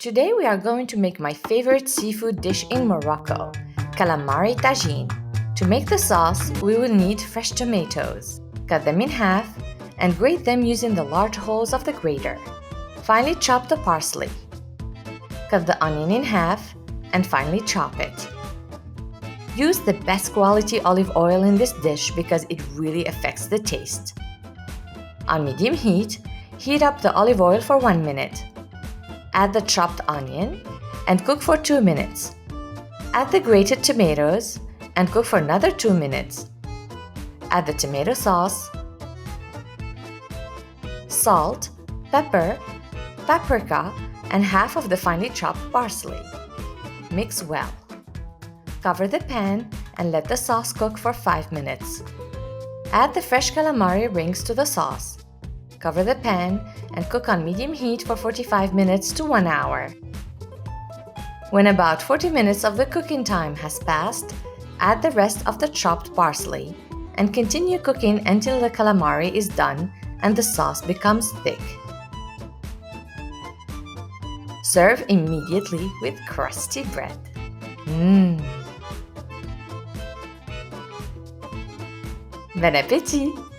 Today we are going to make my favorite seafood dish in Morocco, calamari tagine. To make the sauce, we will need fresh tomatoes. Cut them in half and grate them using the large holes of the grater. Finely chop the parsley. Cut the onion in half and finely chop it. Use the best quality olive oil in this dish because it really affects the taste. On medium heat, heat up the olive oil for 1 minute. Add the chopped onion and cook for 2 minutes. Add the grated tomatoes and cook for another 2 minutes. Add the tomato sauce, salt, pepper, paprika, and half of the finely chopped parsley. Mix well. Cover the pan and let the sauce cook for 5 minutes. Add the fresh calamari rings to the sauce. Cover the pan and cook on medium heat for 45 minutes to 1 hour. When about 40 minutes of the cooking time has passed, add the rest of the chopped parsley and continue cooking until the calamari is done and the sauce becomes thick. Serve immediately with crusty bread. Bon appétit!